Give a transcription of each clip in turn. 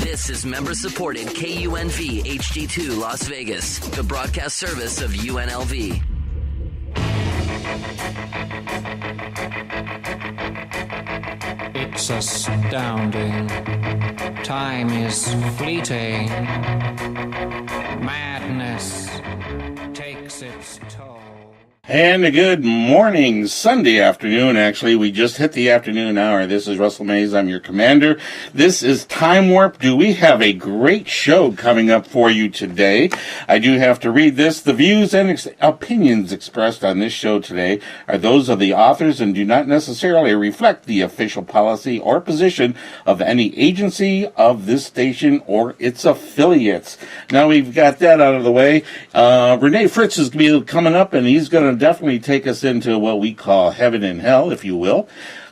This is member-supported KUNV HD2 Las Vegas, the broadcast service of UNLV. It's astounding. Time is fleeting. Madness takes its toll. And a good morning, Sunday afternoon, actually. We just hit the afternoon hour. This is Russell Mays. I'm your commander. This is Time Warp. Do we have a great show coming up for you today? I do have to read this. The views and opinions expressed on this show today are those of the authors and do not necessarily reflect the official policy or position of any agency of this station or its affiliates. Now we've got that out of the way. Renee Fritz is going to be coming up, and he's going to definitely take us into what we call heaven and hell, if you will.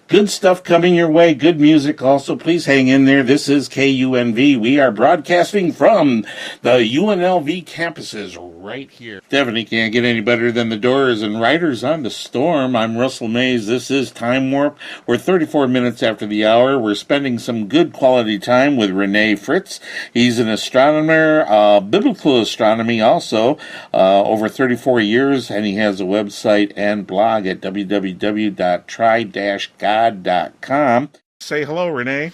Good stuff coming your way. Good music also. Please hang in there. This is KUNV. We are broadcasting from the UNLV campuses right here. Definitely can't get any better than the Doors and Riders on the Storm. I'm Russell Mays. This is Time Warp. We're 34 minutes after the hour. We're spending some good quality time with Renee Fritz. He's an astronomer, biblical astronomy also, over 34 years, and he has a website and blog at www.try-god.com. Say hello, Renee.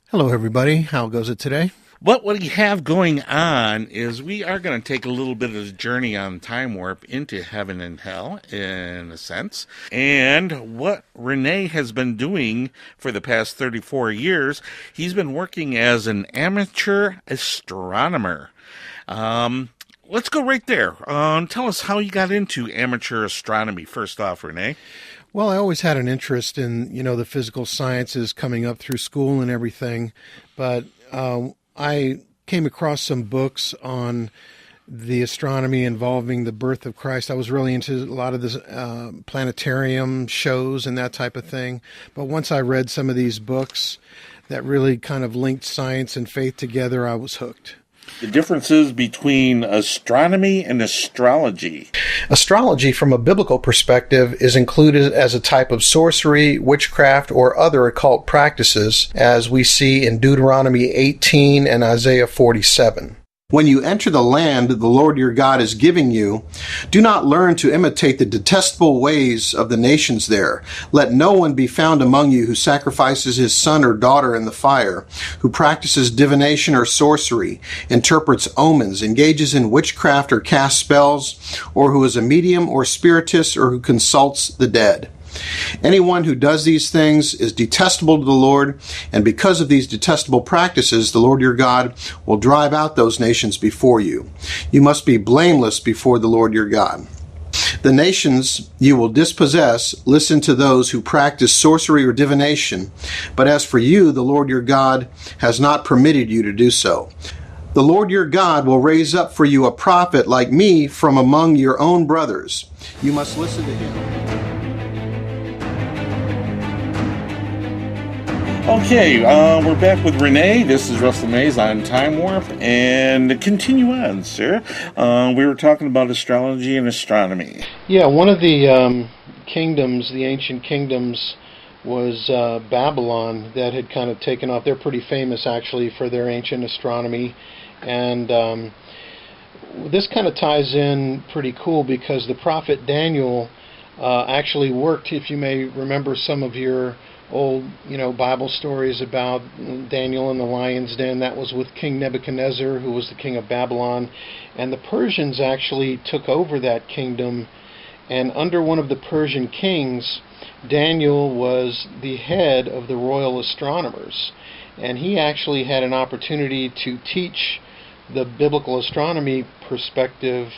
Hello, everybody. How goes it today? What we have going on is we are going to take a little bit of a journey on Time Warp into heaven and hell, in a sense. And what Renee has been doing for the past 34 years, he's been working as an amateur astronomer. Let's go right there. Tell us how you got into amateur astronomy, first off, Renee. Well, I always had an interest in, the physical sciences coming up through school and everything, but I came across some books on the astronomy involving the birth of Christ. I was really into a lot of this planetarium shows and that type of thing, but once I read some of these books that really kind of linked science and faith together, I was hooked. The differences between astronomy and astrology. Astrology, from a biblical perspective, is included as a type of sorcery, witchcraft, or other occult practices, as we see in Deuteronomy 18 and Isaiah 47. When you enter the land the Lord your God is giving you, do not learn to imitate the detestable ways of the nations there. Let no one be found among you who sacrifices his son or daughter in the fire, who practices divination or sorcery, interprets omens, engages in witchcraft or casts spells, or who is a medium or spiritist, or who consults the dead. Anyone who does these things is detestable to the Lord, and because of these detestable practices, the Lord your God will drive out those nations before you. You must be blameless before the Lord your God. The nations you will dispossess listen to those who practice sorcery or divination, but as for you, the Lord your God has not permitted you to do so. The Lord your God will raise up for you a prophet like me from among your own brothers. You must listen to him. Okay, we're back with Renee. This is Russell Mays on Time Warp, and continue on, sir. We were talking about astrology and astronomy. Yeah, one of the kingdoms, the ancient kingdoms, was Babylon, that had kind of taken off. They're pretty famous, actually, for their ancient astronomy, and this kind of ties in pretty cool because the prophet Daniel actually worked, if you may remember some of your old, Bible stories about Daniel in the lion's den. That was with King Nebuchadnezzar, who was the king of Babylon. And the Persians actually took over that kingdom. And under one of the Persian kings, Daniel was the head of the royal astronomers. And he actually had an opportunity to teach the biblical astronomy perspective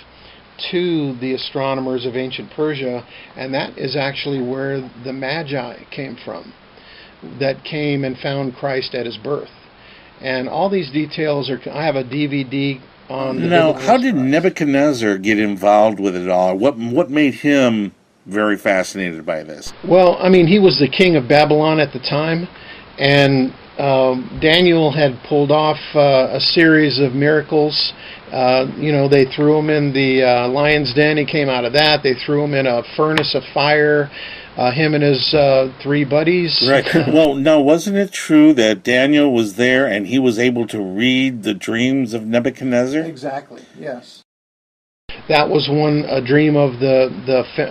to the astronomers of ancient Persia, and that is actually where the Magi came from, that came and found Christ at his birth. And all these details are, I have a DVD on the Now, how did Nebuchadnezzar get involved with it all? What made him very fascinated by this? Well, I mean, he was the king of Babylon at the time, and Daniel had pulled off a series of miracles. They threw him in the lion's den. He came out of that. They threw him in a furnace of fire him and his three buddies. Right. Well, no, wasn't it true that Daniel was there and he was able to read the dreams of Nebuchadnezzar? Exactly. Yes. That was a dream of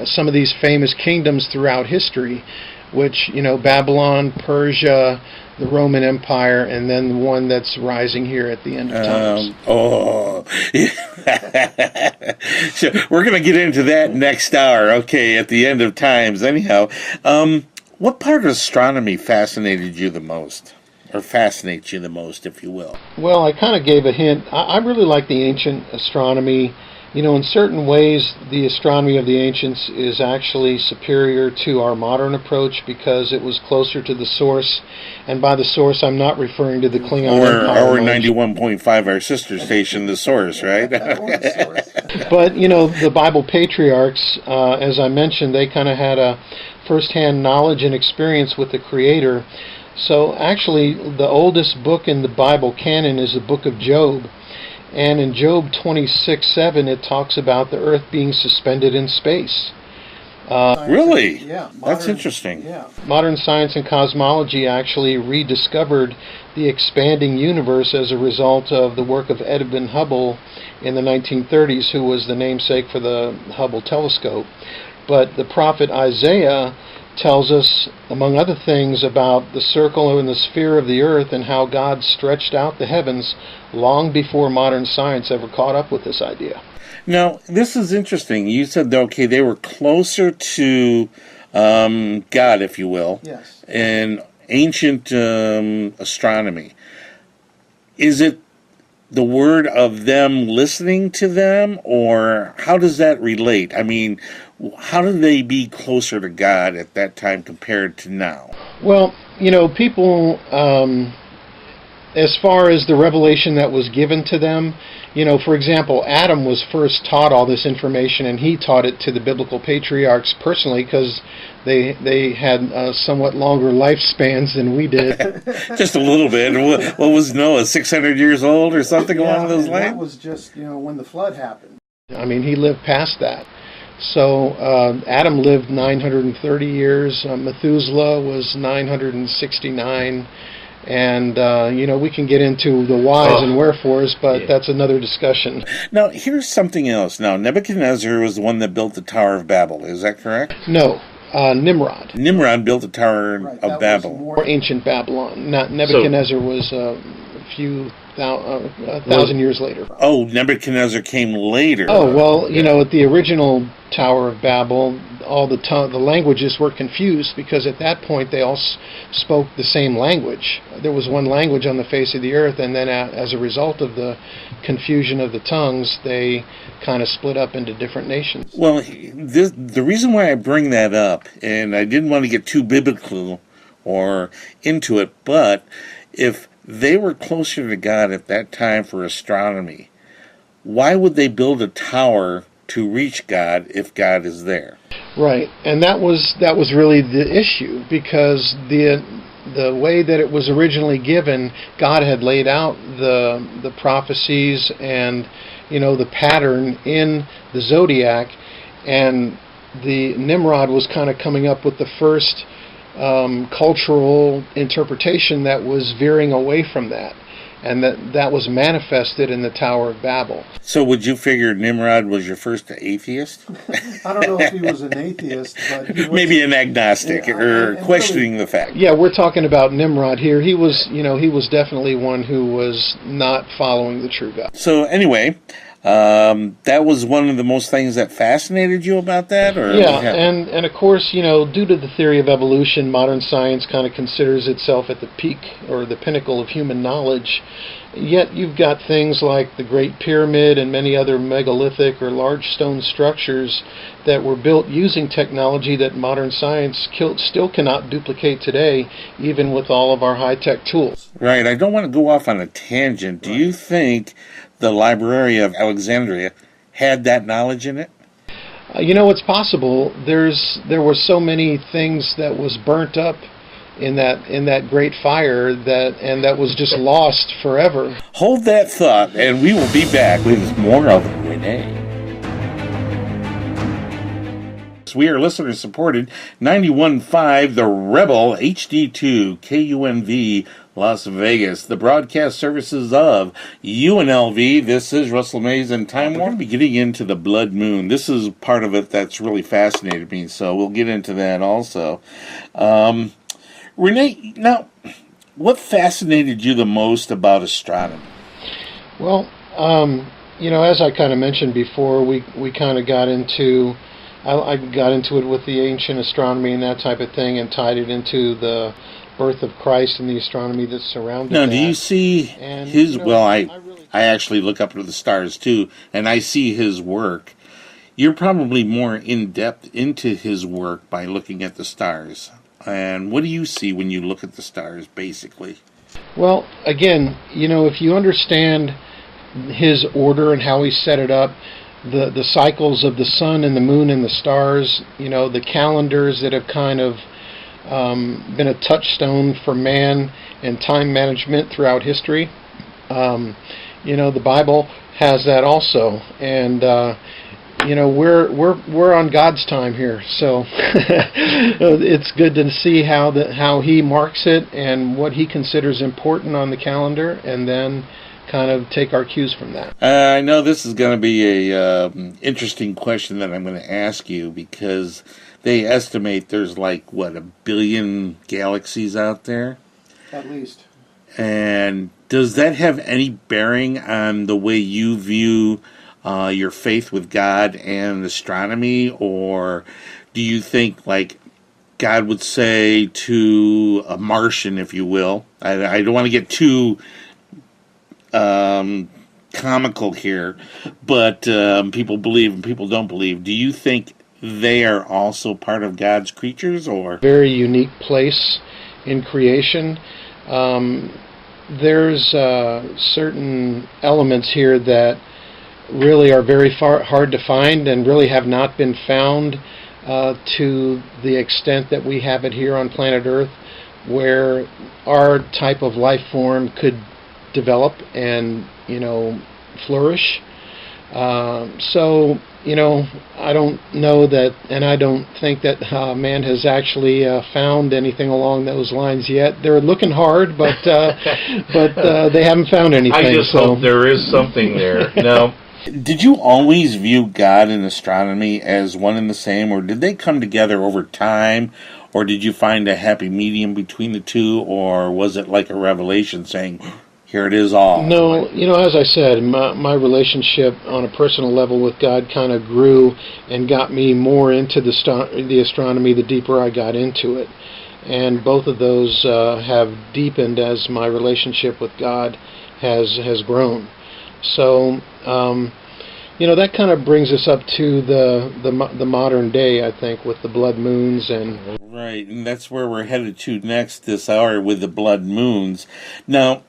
some of these famous kingdoms throughout history, which, Babylon, Persia, the Roman Empire, and then the one that's rising here at the end of times. So we're going to get into that next hour, okay, at the end of times. Anyhow, what part of astronomy fascinated you the most? Or fascinates you the most, if you will? Well, I kind of gave a hint. I really like the ancient astronomy. In certain ways, the astronomy of the ancients is actually superior to our modern approach because it was closer to the source. And by the source, I'm not referring to the Klingon Empire. Or 91.5, our sister station, the source, right? But, the Bible patriarchs, as I mentioned, they kind of had a first-hand knowledge and experience with the Creator. So actually, the oldest book in the Bible canon is the book of Job. And in Job 26:7, it talks about the earth being suspended in space. Really? Yeah. That's interesting. Yeah. Modern science and cosmology actually rediscovered the expanding universe as a result of the work of Edwin Hubble in the 1930s, who was the namesake for the Hubble telescope. But the prophet Isaiah tells us, among other things, about the circle and the sphere of the earth and how God stretched out the heavens long before modern science ever caught up with this idea. Now, this is interesting. You said, okay, they were closer to God, if you will, yes, in ancient astronomy. Is it the word of them listening to them, or how does that relate? I mean, how do they be closer to God at that time compared to now? Well, people, as far as the revelation that was given to them, for example, Adam was first taught all this information, and he taught it to the biblical patriarchs personally because they had somewhat longer lifespans than we did. Just a little bit. What was Noah, 600 years old or something along those lines? That was just, when the flood happened. I mean, he lived past that. So Adam lived 930 years. Methuselah was 969. And, we can get into the whys and wherefores, but that's another discussion. Now, here's something else. Now, Nebuchadnezzar was the one that built the Tower of Babel. Is that correct? No. Nimrod. Nimrod built the Tower of Babel. Was more ancient Babylon. Not Nebuchadnezzar was a few thousand years later. Oh, Nebuchadnezzar came later. Oh, well, at the original Tower of Babel, all the languages were confused because at that point they all spoke the same language. There was one language on the face of the earth, and then as a result of the confusion of the tongues, they kind of split up into different nations. Well, the reason why I bring that up, and I didn't want to get too biblical or into it, but if they were closer to God at that time for astronomy, why would they build a tower to reach God if God is there? Right, and that was really the issue, because the way that it was originally given, God had laid out the prophecies and the pattern in the zodiac, and the Nimrod was kind of coming up with the first cultural interpretation that was veering away from that, and that was manifested in the Tower of Babel. So would you figure Nimrod was your first atheist? I don't know if he was an atheist, but he was, maybe an agnostic, or questioning the fact. Yeah, we're talking about Nimrod here. He was, he was definitely one who was not following the true God. So anyway, that was one of the most things that fascinated you about that? Or yeah, and of course, due to the theory of evolution, modern science kind of considers itself at the peak or the pinnacle of human knowledge. Yet you've got things like the Great Pyramid and many other megalithic or large stone structures that were built using technology that modern science still cannot duplicate today, even with all of our high-tech tools. Right. I don't want to go off on a tangent. Do you think the Library of Alexandria had that knowledge in it? It's possible. There were so many things that was burnt up in that great fire that was just lost forever. Hold that thought, and we will be back with more of Renee. We are listener supported. 91.5 The Rebel HD2 KUNV Las Vegas, the broadcast services of UNLV. This is Russell Mays and Time Warp. We're going to be getting into the blood moon. This is part of it that's really fascinated me, so we'll get into that also. Renee, now, what fascinated you the most about astronomy? Well, as I kind of mentioned before, we kind of got into, I got into it with the ancient astronomy and that type of thing, and tied it into the birth of Christ and the astronomy that surrounded now, that. do you see his? I actually look up to the stars too, and I see his work. You're probably more in depth into his work by looking at the stars. And what do you see when you look at the stars, basically? Well, again, if you understand his order and how he set it up, the cycles of the sun and the moon and the stars, the calendars that have kind of been a touchstone for man and time management throughout history. The Bible has that also, and we're on God's time here, so it's good to see how He marks it and what He considers important on the calendar, and then kind of take our cues from that. I know this is going to be a interesting question that I'm going to ask you, because they estimate there's like, 1 billion galaxies out there? At least. And does that have any bearing on the way you view your faith with God and astronomy? Or do you think, like, God would say to a Martian, if you will, I don't want to get too comical here, but people believe and people don't believe. Do you think they are also part of God's creatures, or? Very unique place in creation. There's certain elements here that really are very hard to find and really have not been found to the extent that we have it here on planet Earth, where our type of life form could develop and flourish. I don't know that, and I don't think that man has actually found anything along those lines yet. They're looking hard, but they haven't found anything. I just hope there is something there. Now, did you always view God and astronomy as one and the same, or did they come together over time, or did you find a happy medium between the two, or was it like a revelation saying, here it is all? No, as I said, my relationship on a personal level with God kind of grew and got me more into the astronomy the deeper I got into it. And both of those have deepened as my relationship with God has grown. So, that kind of brings us up to the modern day, I think, with the blood moons and... Right, and that's where we're headed to next this hour with the blood moons. Now,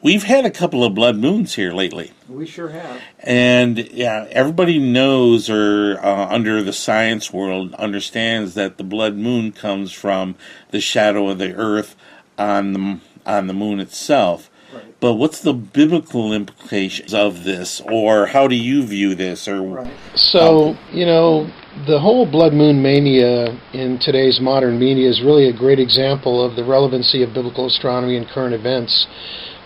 we've had a couple of blood moons here lately. We sure have. And, yeah, everybody knows, or under the science world, understands that the blood moon comes from the shadow of the Earth on the moon itself. Right. But what's the biblical implications of this, or how do you view this? Right. So, the whole blood moon mania in today's modern media is really a great example of the relevancy of biblical astronomy and current events.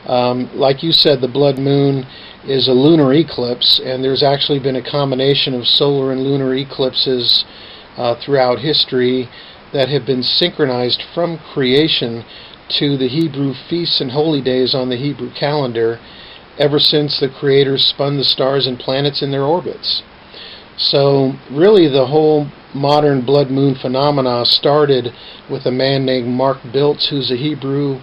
Like you said, the blood moon is a lunar eclipse, and there's actually been a combination of solar and lunar eclipses throughout history that have been synchronized from creation to the Hebrew feasts and holy days on the Hebrew calendar ever since the creators spun the stars and planets in their orbits. So really the whole modern blood moon phenomena started with a man named Mark Biltz, who's a Hebrew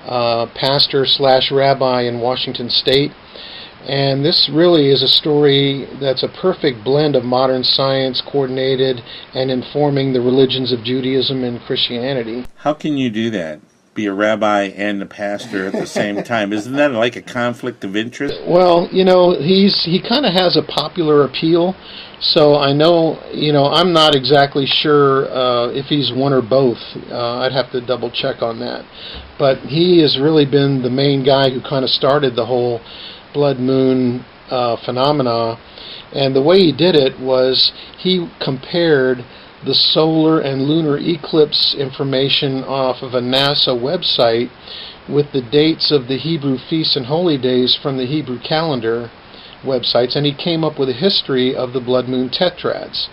pastor/rabbi in Washington State. And this really is a story that's a perfect blend of modern science coordinated and informing the religions of Judaism and Christianity. How can you do that? Be a rabbi and a pastor at the same time? Isn't that like a conflict of interest? Well, he kind of has a popular appeal, so I know, I'm not exactly sure if he's one or both. I'd have to double check on that. But he has really been the main guy who kind of started the whole blood moon phenomena, and the way he did it was he compared the solar and lunar eclipse information off of a NASA website with the dates of the Hebrew feasts and holy days from the Hebrew calendar websites, and he came up with a history of the blood moon tetrads.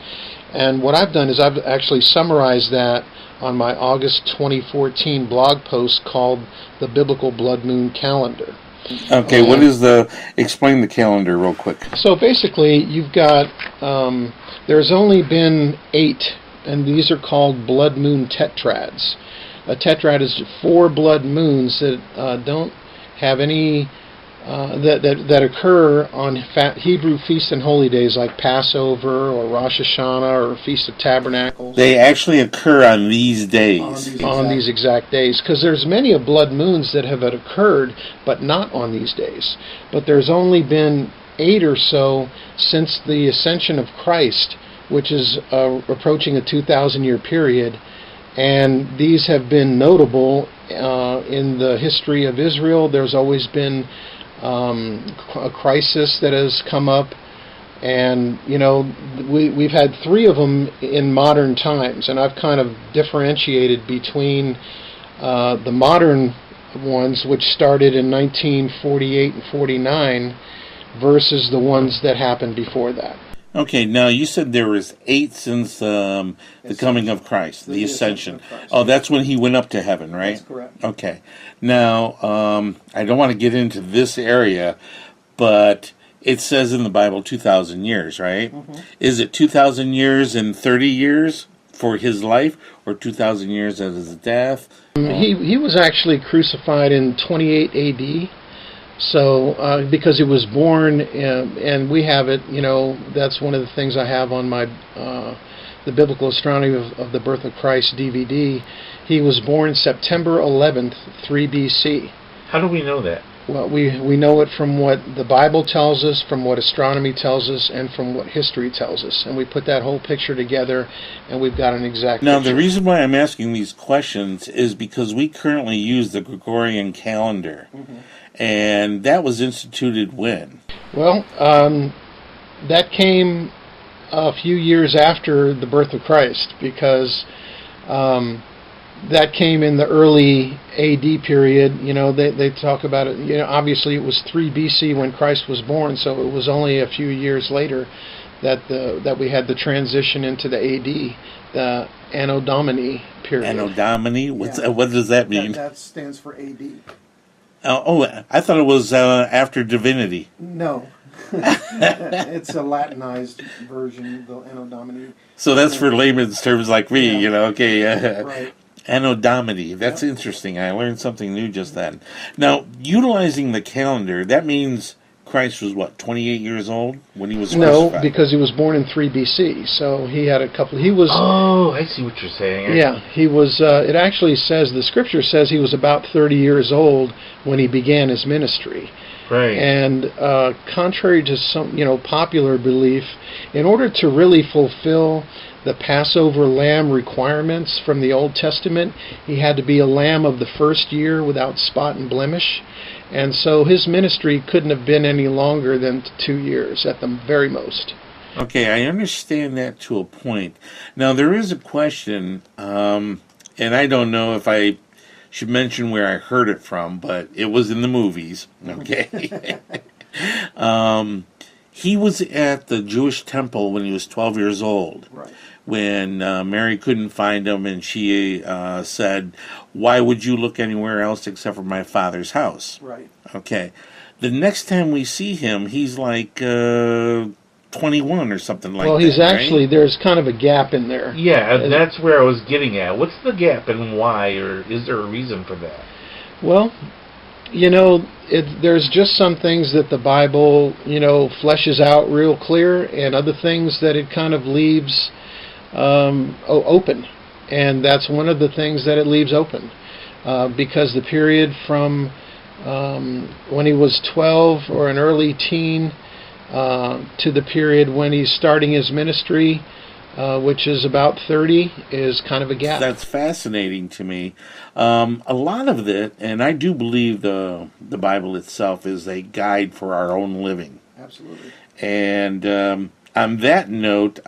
And what I've done is I've actually summarized that on my August 2014 blog post called The Biblical Blood Moon Calendar. Okay, explain the calendar real quick. So basically, you've got, there's only been 8, and these are called blood moon tetrads. A tetrad is 4 blood moons that don't have any, that occur on Hebrew feasts and holy days like Passover or Rosh Hashanah or Feast of Tabernacles. They actually occur on these days. On these exact days, because there's many of blood moons that have occurred, but not on these days. But there's only been 8 or so since the ascension of Christ, which is approaching a 2,000-year period. And these have been notable in the history of Israel. There's always been a crisis that has come up, and we've had 3 of them in modern times, and I've kind of differentiated between the modern ones, which started in 1948 and 49, versus the ones that happened before that. Okay, now you said there was 8 since the coming of Christ, the ascension. Oh, that's when he went up to heaven, right? That's correct. Okay. Now, I don't want to get into this area, but it says in the Bible 2,000 years, right? Mm-hmm. Is it 2,000 years and 30 years for his life, or 2,000 years as his death? He was actually crucified in 28 A.D., so, because he was born, and we have it, that's one of the things I have on my, the Biblical Astronomy of the Birth of Christ DVD. He was born September 11th, 3 BC. How do we know that? Well, we know it from what the Bible tells us, from what astronomy tells us, and from what history tells us. And we put that whole picture together, and we've got an exact Now, picture. the reason why I'm asking these questions is because we currently use the Gregorian calendar. Mm-hmm. And that was instituted when? Well, that came a few years after the birth of Christ, because that came in the early AD period. They talk about it. Obviously it was 3 BC when Christ was born, so it was only a few years later that we had the transition into the AD, the Anno Domini period. Anno Domini? What does that mean? That stands for AD. I thought it was after divinity. No. It's a Latinized version, the Anno Domini. So that's for layman's terms like me, okay. Right. Anno Domini. That's interesting. I learned something new just then. Now, utilizing the calendar, that means Christ was, 28 years old when he was crucified? No, because he was born in 3 BC, so he had a couple... Oh, I see what you're saying. Yeah, he was... it actually says, the scripture says he was about 30 years old when he began his ministry. Right. And contrary to some, popular belief, in order to really fulfill the Passover lamb requirements from the Old Testament, he had to be a lamb of the first year without spot and blemish. And so his ministry couldn't have been any longer than 2 years at the very most. Okay, I understand that to a point. Now, there is a question, and I don't know if I should mention where I heard it from, but it was in the movies, okay? He was at the Jewish temple when he was 12 years old. Right. When Mary couldn't find him, and she said, "Why would you look anywhere else except for my Father's house?" Right. Okay. The next time we see him, he's like 21 or something like that. Well, he's actually, right? There's kind of a gap in there. Yeah, that's where I was getting at. What's the gap and why, or is there a reason for that? Well, there's just some things that the Bible, fleshes out real clear, and other things that it kind of leaves open. And that's one of the things that it leaves open. Because the period from when he was 12 or an early teen to the period when he's starting his ministry, which is about 30, is kind of a gap. That's fascinating to me. A lot of it, and I do believe the Bible itself is a guide for our own living. Absolutely. And on that note,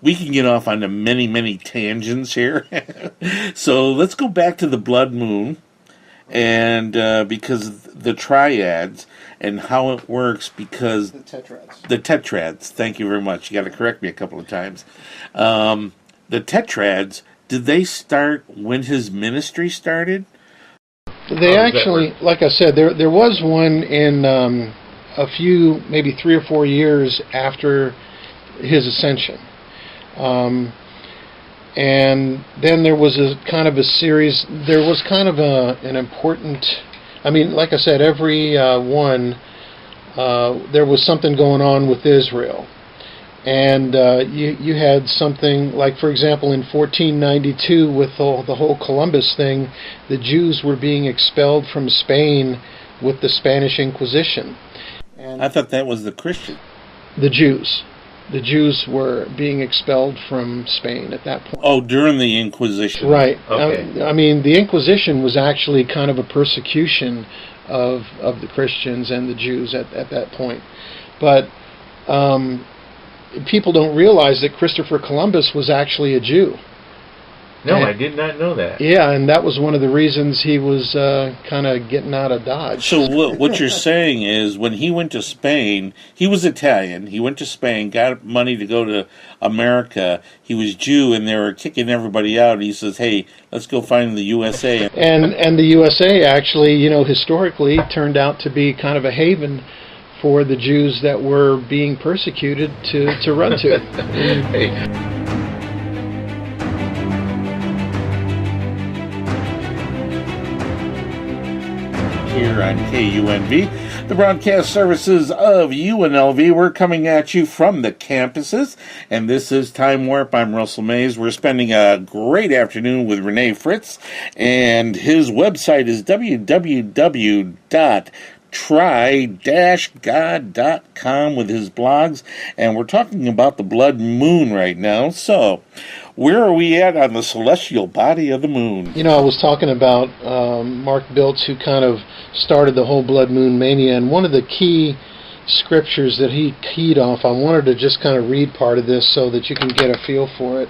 we can get off on many, many tangents here. So let's go back to the blood moon, and because the triads and how it works, because The tetrads. the tetrads. Thank you very much. You got to correct me a couple of times. The tetrads. Did they start when his ministry started? They actually, like I said, there was one in a few, maybe 3 or 4 years after his ascension. And then there was a kind of a series, there was kind of an important, I mean, like I said, every one, there was something going on with Israel. And you had something like, for example, in 1492 with the whole Columbus thing, the Jews were being expelled from Spain with the Spanish Inquisition. And I thought that was the Christian. the Jews. The Jews were being expelled from Spain at that point. Oh, during the Inquisition. Right. Okay. I mean, the Inquisition was actually kind of a persecution of the Christians and the Jews at that point. But people don't realize that Christopher Columbus was actually a Jew. No, And- I did not know that. Yeah, and that was one of the reasons he was kind of getting out of Dodge. So what you're saying is, when he went to Spain, he was Italian. He went to Spain, got money to go to America. He was Jew, and they were kicking everybody out. He says, "Hey, let's go find the USA." And the USA actually, historically turned out to be kind of a haven for the Jews that were being persecuted to run to. Hey, Here on KUNV, the broadcast services of UNLV. We're coming at you from the campuses, and this is Time Warp. I'm Russell Mays. We're spending a great afternoon with Renee Fritz, and his website is www.try-god.com with his blogs, and we're talking about the blood moon right now. So, where are we at on the celestial body of the moon? I was talking about Mark Biltz, who kind of started the whole blood moon mania, and one of the key scriptures that he keyed off, I wanted to just kind of read part of this so that you can get a feel for it.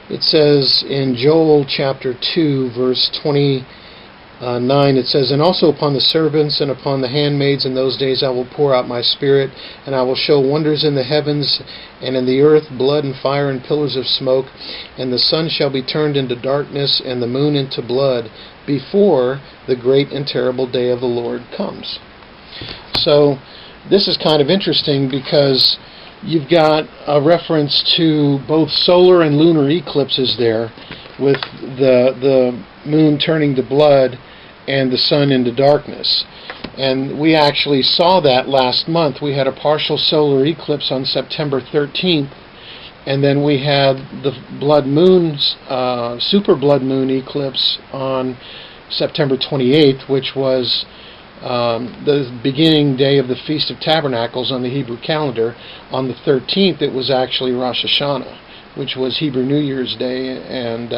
It says in Joel chapter 2, verse 29, it says, "And also upon the servants and upon the handmaids in those days I will pour out my spirit, and I will show wonders in the heavens and in the earth, blood and fire and pillars of smoke, and the sun shall be turned into darkness and the moon into blood before the great and terrible day of the Lord comes." So this is kind of interesting because you've got a reference to both solar and lunar eclipses there, with the moon turning to blood and the sun into darkness. And we actually saw that last month. We had a partial solar eclipse on September 13th, and then we had the blood moon's super blood moon eclipse on September 28th, which was the beginning day of the Feast of Tabernacles on the Hebrew calendar. On the 13th, it was actually Rosh Hashanah, which was Hebrew New Year's Day, and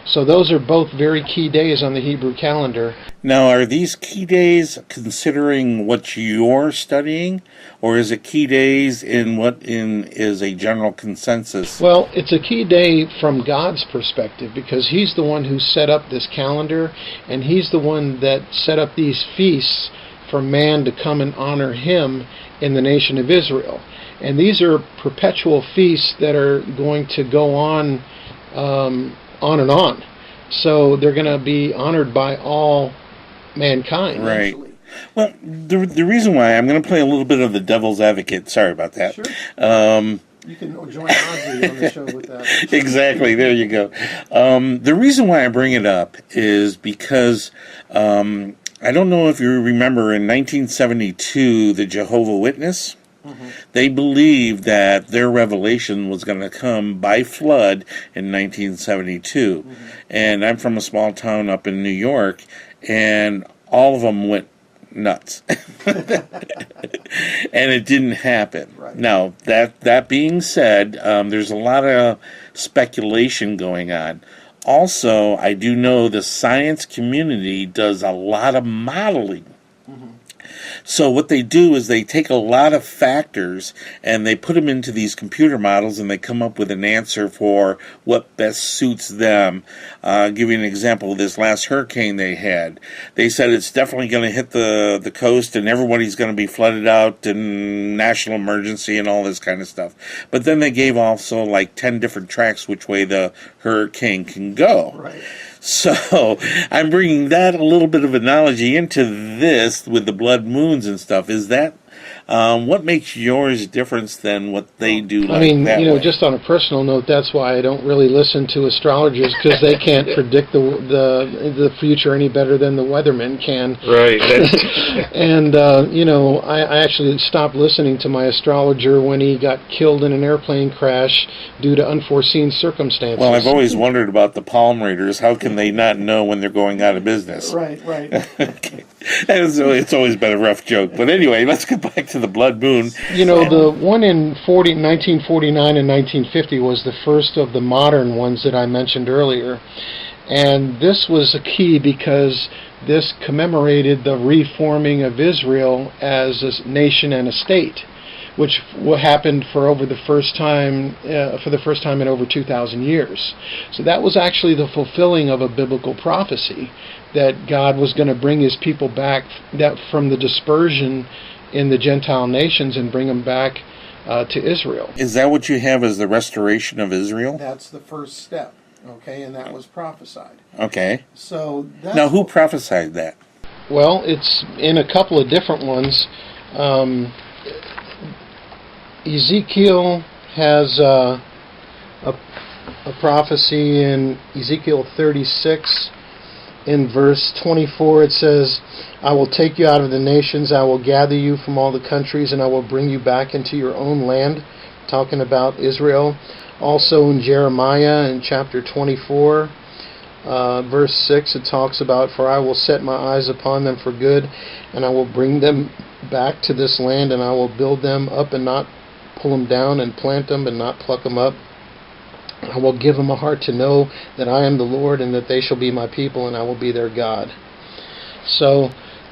so those are both very key days on the Hebrew calendar. Now, are these key days considering what you're studying, or is it key days in what is a general consensus? Well, it's a key day from God's perspective because He's the one who set up this calendar, and He's the one that set up these feasts for man to come and honor Him in the nation of Israel. And these are perpetual feasts that are going to go on and on. So they're going to be honored by all mankind. Right. Well, the reason why, I'm going to play a little bit of the devil's advocate. Sorry about that. Sure. Um, You can join Audrey on the show with that. Exactly. There you go. The reason why I bring it up is because I don't know if you remember in 1972, the Jehovah Witness. They believed that their revelation was going to come by flood in 1972. And I'm from a small town up in New York, and all of them went nuts. And it didn't happen. Right. Now, that being said, there's a lot of speculation going on. Also, I do know the science community does a lot of modeling So what they do is they take a lot of factors and they put them into these computer models and they come up with an answer for what best suits them. Give you an example of this last hurricane they had. They said it's definitely going to hit the coast and everybody's going to be flooded out and national emergency and all this kind of stuff. But then they gave also like 10 different tracks which way the hurricane can go. Right. So I'm bringing that a little bit of analogy into this with the blood moons and stuff. Is that what makes yours different than what they do? I mean, that way? just on a personal note, that's why I don't really listen to astrologers, because they can't predict the future any better than the weathermen can. Right. And I actually stopped listening to my astrologer when he got killed in an airplane crash due to unforeseen circumstances. Well, I've always wondered about the palm readers. How can they not know when they're going out of business? Right. Okay. It's always been a rough joke. But anyway, let's get back to the blood moon. The one in 1949 and 1950 was the first of the modern ones that I mentioned earlier. And this was a key because this commemorated the reforming of Israel as a nation and a state, which happened for the first time in over 2,000 years. So that was actually the fulfilling of a biblical prophecy that God was going to bring his people back from the dispersion in the Gentile nations and bring them back to Israel. Is that what you have as the restoration of Israel? That's the first step, okay, and that was prophesied. Okay. So that's Now, who prophesied that? Well, it's in a couple of different ones. Ezekiel has a prophecy in Ezekiel 36. In verse 24 it says, I will take you out of the nations, I will gather you from all the countries, and I will bring you back into your own land, talking about Israel. Also in Jeremiah in chapter 24, verse 6, it talks about, for I will set my eyes upon them for good, and I will bring them back to this land, and I will build them up and not pull them down, and plant them and not pluck them up. I will give them a heart to know that I am the Lord, and that they shall be my people, and I will be their God. So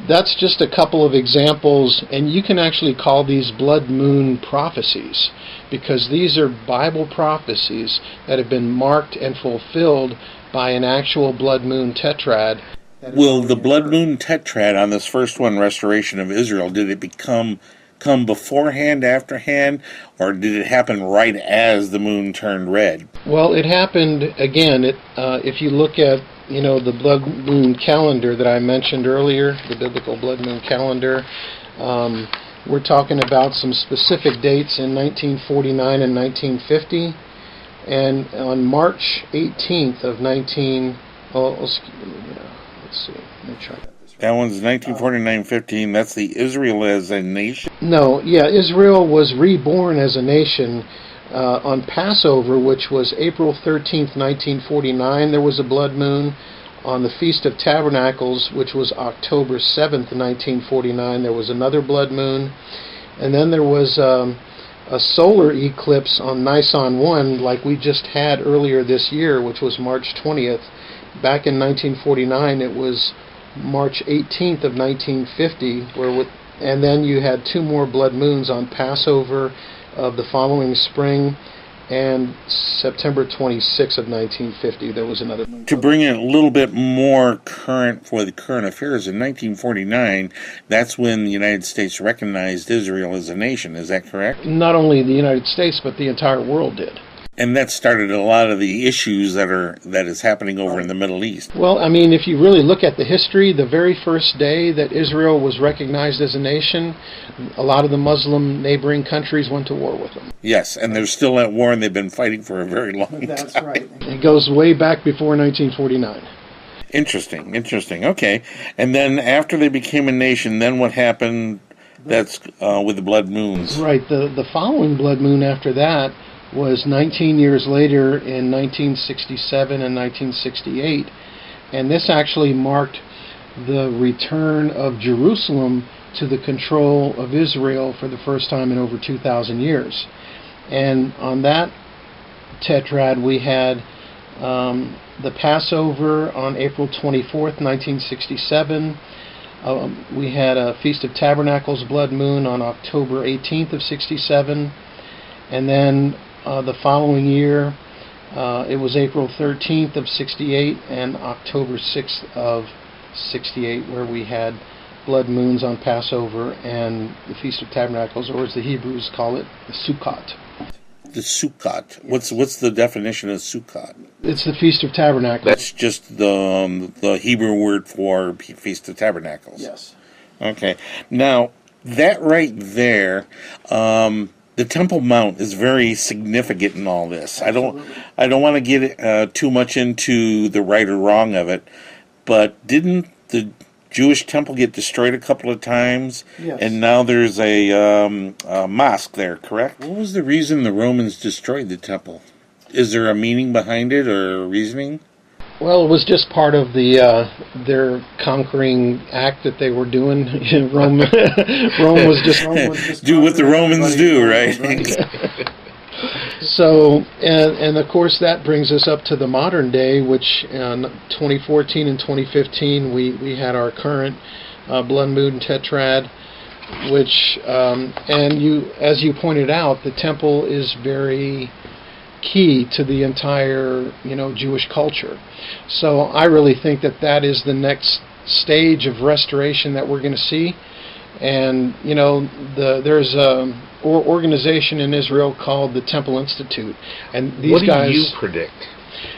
that's just a couple of examples, and you can actually call these blood moon prophecies, because these are Bible prophecies that have been marked and fulfilled by an actual blood moon tetrad. Will the blood moon tetrad on this first one, restoration of Israel, did it come beforehand, afterhand, or did it happen right as the moon turned red? Well, it happened again. If you look at the blood moon calendar that I mentioned earlier, the biblical blood moon calendar, we're talking about some specific dates in 1949 and 1950, and on March 18th of let's see, let me try that. That one's 1949-15. That's the Israel as a nation? No, Israel was reborn as a nation on Passover, which was April 13th, 1949. There was a blood moon. On the Feast of Tabernacles, which was October 7th, 1949, there was another blood moon. And then there was a solar eclipse on Nisan 1, like we just had earlier this year, which was March 20th. Back in 1949, it was March 18th of 1950, and then you had two more blood moons on Passover of the following spring, and September 26th of 1950 there was another moon. To bring it a little bit more current for the current affairs, in 1949, that's when the United States recognized Israel as a nation. Is that correct? Not only the United States, but the entire world did. And that started a lot of the issues that is happening over in the Middle East. Well, I mean, if you really look at the history, the very first day that Israel was recognized as a nation, a lot of the Muslim neighboring countries went to war with them. Yes, and they're still at war, and they've been fighting for a very long time. That's right. It goes way back before 1949. Interesting. Okay. And then after they became a nation, then what happened? That's with the blood moons. Right. The following blood moon after that was 19 years later in 1967 and 1968, and this actually marked the return of Jerusalem to the control of Israel for the first time in over 2,000 years. And on that tetrad we had the Passover on April 24th, 1967, We had a Feast of Tabernacles blood moon on October 18th of 67, and then the following year it was April 13th of 68 and October 6th of 68, where we had blood moons on Passover and the Feast of Tabernacles, or as the Hebrews call it, the Sukkot. The Sukkot. What's the definition of Sukkot? It's the Feast of Tabernacles. That's just the Hebrew word for Feast of Tabernacles. Yes. Okay. Now, that right there, the Temple Mount is very significant in all this. Absolutely. I don't want to get too much into the right or wrong of it, but didn't the Jewish temple get destroyed a couple of times? Yes. And now there's a mosque there, correct? What was the reason the Romans destroyed the temple? Is there a meaning behind it or a reasoning? Well, it was just part of their conquering act that they were doing. Rome was just do what the Romans do, right? So, and of course that brings us up to the modern day, which in 2014 and 2015 we had our current blood moon tetrad, which and as you pointed out, the temple is very key to the entire Jewish culture. So I really think that is the next stage of restoration that we're going to see. And there's a organization in Israel called the Temple Institute, and these guys. What do you predict?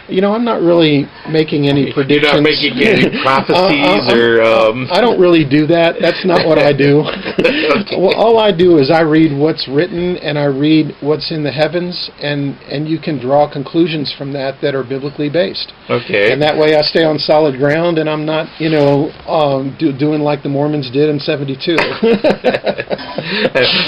I'm not really making any predictions. You're not making any prophecies I don't really do that. That's not what I do. Okay. Well, all I do is I read what's written and I read what's in the heavens, and you can draw conclusions from that are biblically based. Okay. And that way I stay on solid ground, and I'm not, doing like the Mormons did in 72.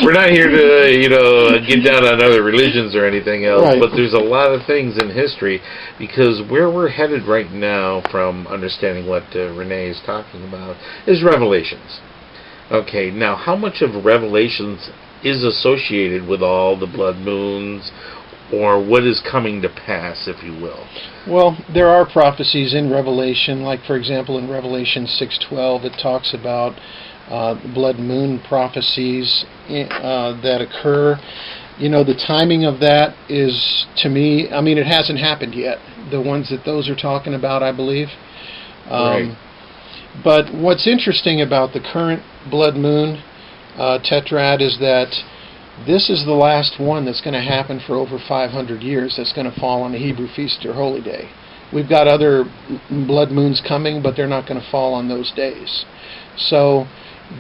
We're not here to, get down on other religions or anything else, right. But there's a lot of things in history, because where we're headed right now, from understanding what Renee is talking about, is Revelations. Okay, now how much of Revelations is associated with all the blood moons, or what is coming to pass, if you will? Well, there are prophecies in Revelation, like for example in Revelation 6:12, it talks about blood moon prophecies that occur. The timing of that is, to me, it hasn't happened yet. The ones that those are talking about, I believe. Right. But what's interesting about the current blood moon tetrad is that this is the last one that's going to happen for over 500 years that's going to fall on the Hebrew feast or holy day. We've got other blood moons coming, but they're not going to fall on those days. So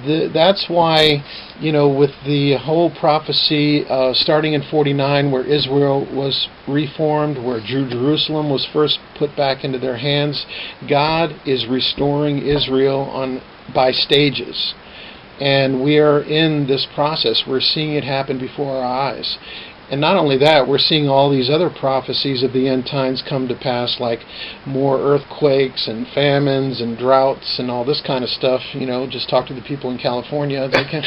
that's why, with the whole prophecy starting in 49, where Israel was reformed, where Jerusalem was first put back into their hands, God is restoring Israel by stages. And we are in this process. We're seeing it happen before our eyes. And not only that, we're seeing all these other prophecies of the end times come to pass, like more earthquakes and famines and droughts and all this kind of stuff. Just talk to the people in California. They can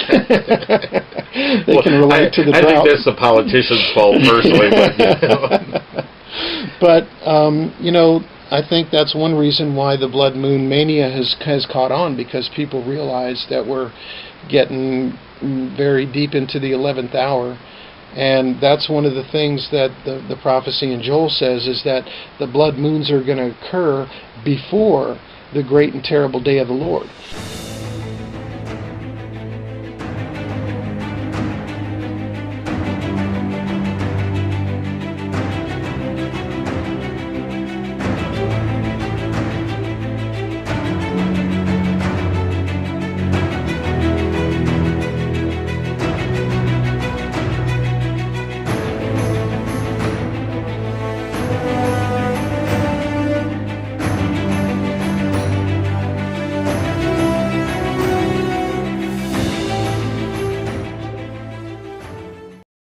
can relate to the drought. I think that's the politicians' fault, personally. But I think that's one reason why the blood moon mania has caught on, because people realize that we're getting very deep into the 11th hour. And that's one of the things that the prophecy in Joel says, is that the blood moons are going to occur before the great and terrible day of the Lord.